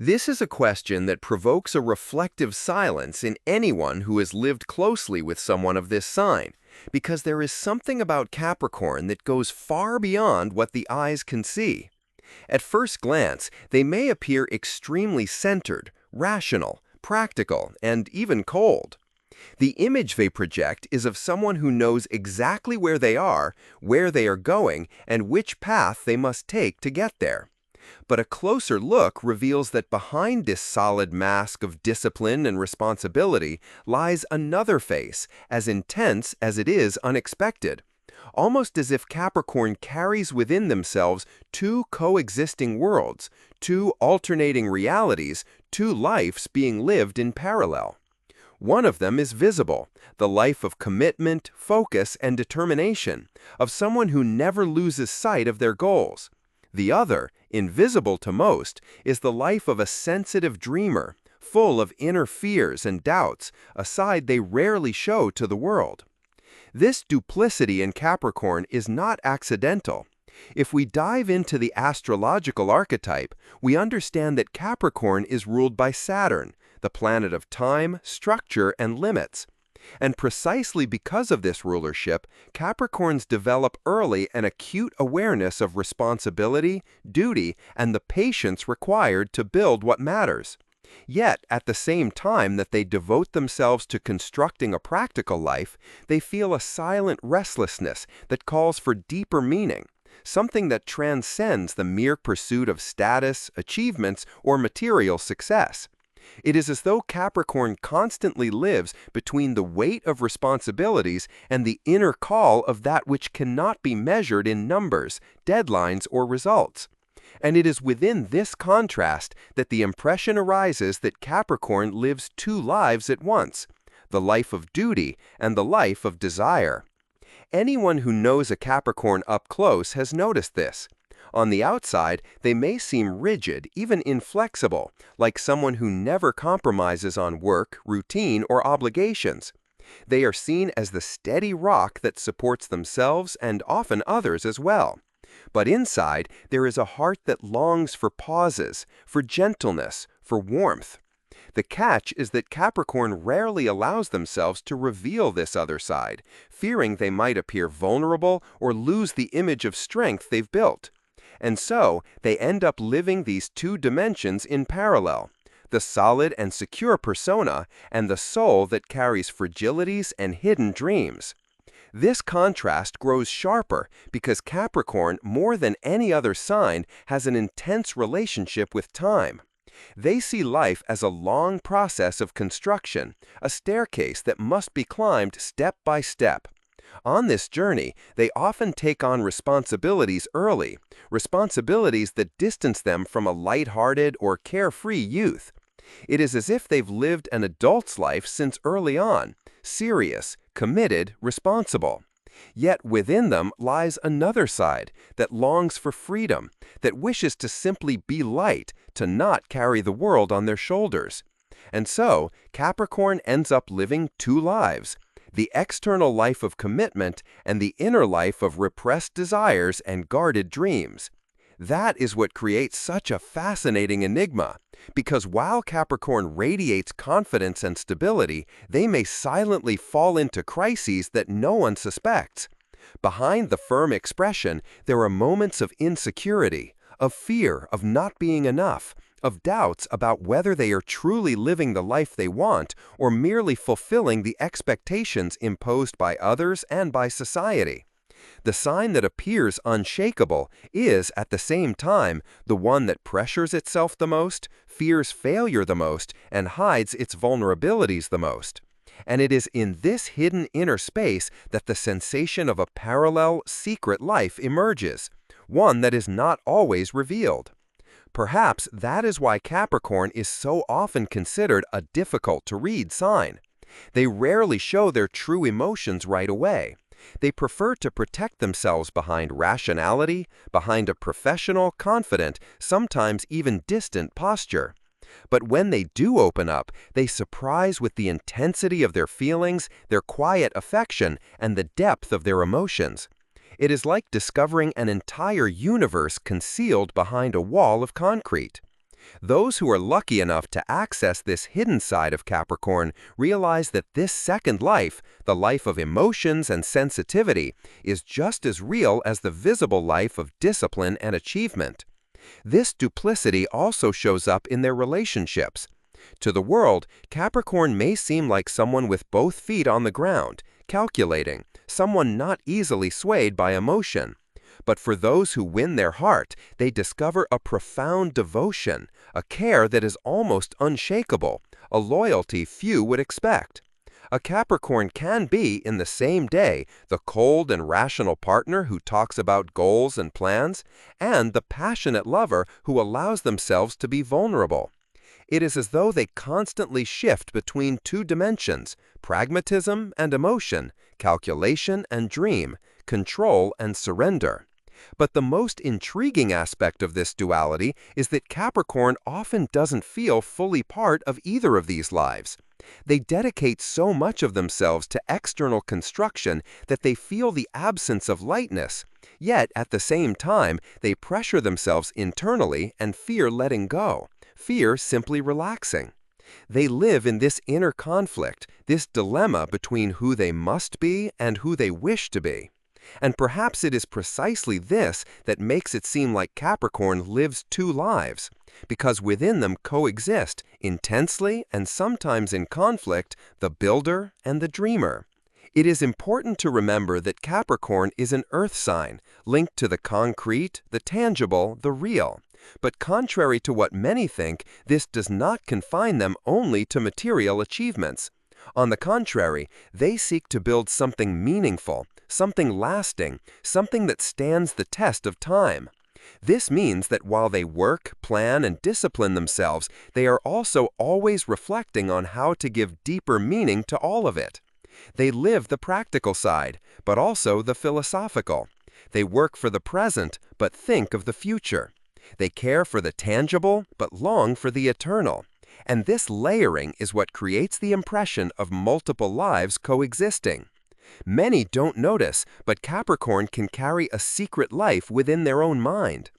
This is a question that provokes a reflective silence in anyone who has lived closely with someone of this sign, because there is something about Capricorn that goes far beyond what the eyes can see. At first glance, they may appear extremely centered, rational, practical, and even cold. The image they project is of someone who knows exactly where they are going, and which path they must take to get there. But a closer look reveals that behind this solid mask of discipline and responsibility lies another face, as intense as it is unexpected. Almost as if Capricorn carries within themselves two coexisting worlds, two alternating realities, two lives being lived in parallel. One of them is visible, the life of commitment, focus, and determination, of someone who never loses sight of their goals. The other, invisible to most, is the life of a sensitive dreamer, full of inner fears and doubts, a side they rarely show to the world. This duplicity in Capricorn is not accidental. If we dive into the astrological archetype, we understand that Capricorn is ruled by Saturn, the planet of time, structure, and limits. And precisely because of this rulership, Capricorns develop early an acute awareness of responsibility, duty, and the patience required to build what matters. Yet, at the same time that they devote themselves to constructing a practical life, they feel a silent restlessness that calls for deeper meaning, something that transcends the mere pursuit of status, achievements, or material success. It is as though Capricorn constantly lives between the weight of responsibilities and the inner call of that which cannot be measured in numbers, deadlines, or results. And it is within this contrast that the impression arises that Capricorn lives two lives at once, the life of duty and the life of desire. Anyone who knows a Capricorn up close has noticed this. On the outside, they may seem rigid, even inflexible, like someone who never compromises on work, routine, or obligations. They are seen as the steady rock that supports themselves and often others as well. But inside, there is a heart that longs for pauses, for gentleness, for warmth. The catch is that Capricorn rarely allows themselves to reveal this other side, fearing they might appear vulnerable or lose the image of strength they've built. And so, they end up living these two dimensions in parallel, the solid and secure persona and the soul that carries fragilities and hidden dreams. This contrast grows sharper because Capricorn, more than any other sign, has an intense relationship with time. They see life as a long process of construction, a staircase that must be climbed step by step. On this journey, they often take on responsibilities early, responsibilities that distance them from a light-hearted or carefree youth. It is as if they've lived an adult's life since early on, serious, committed, responsible. Yet within them lies another side that longs for freedom, that wishes to simply be light, to not carry the world on their shoulders. And so, Capricorn ends up living two lives, the external life of commitment and the inner life of repressed desires and guarded dreams. That is what creates such a fascinating enigma, because while Capricorn radiates confidence and stability, they may silently fall into crises that no one suspects. Behind the firm expression, there are moments of insecurity, of fear of not being enough, of doubts about whether they are truly living the life they want or merely fulfilling the expectations imposed by others and by society. The sign that appears unshakable is, at the same time, the one that pressures itself the most, fears failure the most, and hides its vulnerabilities the most. And it is in this hidden inner space that the sensation of a parallel, secret life emerges, one that is not always revealed. Perhaps that is why Capricorn is so often considered a difficult-to-read sign. They rarely show their true emotions right away. They prefer to protect themselves behind rationality, behind a professional, confident, sometimes even distant posture. But when they do open up, they surprise with the intensity of their feelings, their quiet affection, and the depth of their emotions. It is like discovering an entire universe concealed behind a wall of concrete. Those who are lucky enough to access this hidden side of Capricorn realize that this second life, the life of emotions and sensitivity, is just as real as the visible life of discipline and achievement. This duplicity also shows up in their relationships. To the world, Capricorn may seem like someone with both feet on the ground, calculating, someone not easily swayed by emotion. But for those who win their heart, they discover a profound devotion, a care that is almost unshakable, a loyalty few would expect. A Capricorn can be, in the same day, the cold and rational partner who talks about goals and plans, and the passionate lover who allows themselves to be vulnerable. It is as though they constantly shift between two dimensions, pragmatism and emotion, calculation and dream, control and surrender. But the most intriguing aspect of this duality is that Capricorn often doesn't feel fully part of either of these lives. They dedicate so much of themselves to external construction that they feel the absence of lightness. Yet, at the same time, they pressure themselves internally and fear letting go, fear simply relaxing. They live in this inner conflict, this dilemma between who they must be and who they wish to be. And perhaps it is precisely this that makes it seem like Capricorn lives two lives, because within them coexist, intensely and sometimes in conflict, the builder and the dreamer. It is important to remember that Capricorn is an earth sign, linked to the concrete, the tangible, the real. But contrary to what many think, this does not confine them only to material achievements. On the contrary, they seek to build something meaningful, something lasting, something that stands the test of time. This means that while they work, plan, and discipline themselves, they are also always reflecting on how to give deeper meaning to all of it. They live the practical side, but also the philosophical. They work for the present, but think of the future. They care for the tangible, but long for the eternal. And this layering is what creates the impression of multiple lives coexisting. Many don't notice, but Capricorn can carry a secret life within their own mind.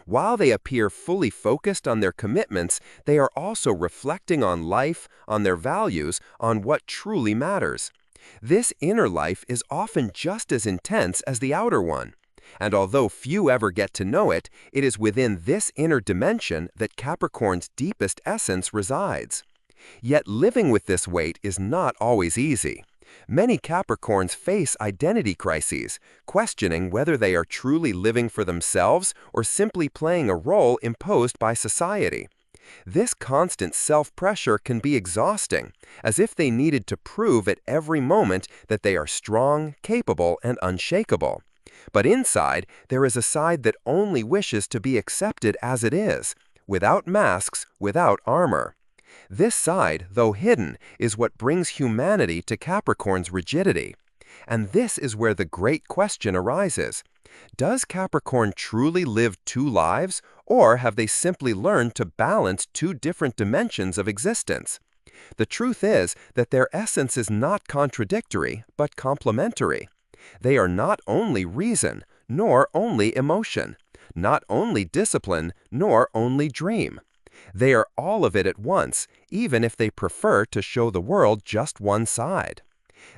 While they appear fully focused on their commitments, they are also reflecting on life, on their values, on what truly matters. This inner life is often just as intense as the outer one. And although few ever get to know it, it is within this inner dimension that Capricorn's deepest essence resides. Yet living with this weight is not always easy. Many Capricorns face identity crises, questioning whether they are truly living for themselves or simply playing a role imposed by society. This constant self-pressure can be exhausting, as if they needed to prove at every moment that they are strong, capable, and unshakable. But inside, there is a side that only wishes to be accepted as it is, without masks, without armor. This side, though hidden, is what brings humanity to Capricorn's rigidity. And this is where the great question arises. Does Capricorn truly live two lives, or have they simply learned to balance two different dimensions of existence? The truth is that their essence is not contradictory, but complementary. They are not only reason, nor only emotion, not only discipline, nor only dream. They are all of it at once, even if they prefer to show the world just one side.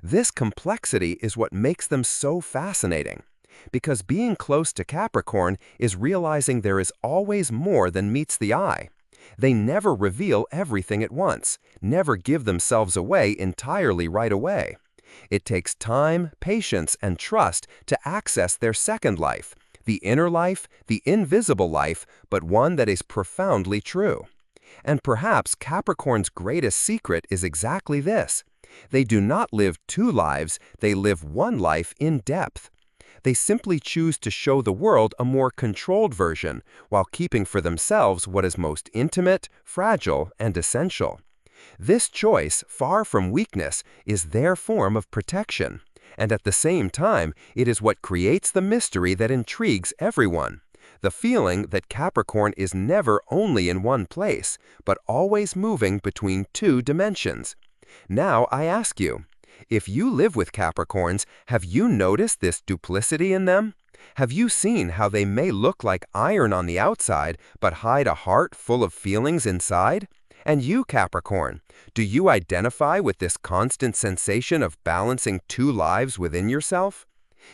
This complexity is what makes them so fascinating, because being close to Capricorn is realizing there is always more than meets the eye. They never reveal everything at once, never give themselves away entirely right away. It takes time, patience, and trust to access their second life, the inner life, the invisible life, but one that is profoundly true. And perhaps Capricorn's greatest secret is exactly this. They do not live two lives, they live one life in depth. They simply choose to show the world a more controlled version, while keeping for themselves what is most intimate, fragile, and essential. This choice, far from weakness, is their form of protection. And at the same time, it is what creates the mystery that intrigues everyone. The feeling that Capricorn is never only in one place, but always moving between two dimensions. Now I ask you, if you live with Capricorns, have you noticed this duplicity in them? Have you seen how they may look like iron on the outside, but hide a heart full of feelings inside? And you, Capricorn, do you identify with this constant sensation of balancing two lives within yourself?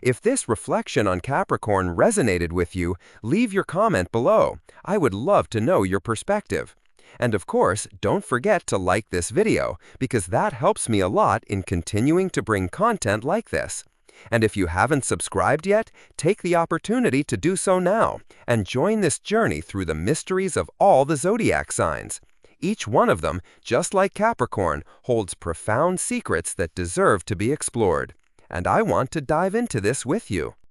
If this reflection on Capricorn resonated with you, leave your comment below. I would love to know your perspective. And of course, don't forget to like this video, because that helps me a lot in continuing to bring content like this. And if you haven't subscribed yet, take the opportunity to do so now, and join this journey through the mysteries of all the zodiac signs. Each one of them, just like Capricorn, holds profound secrets that deserve to be explored. And I want to dive into this with you.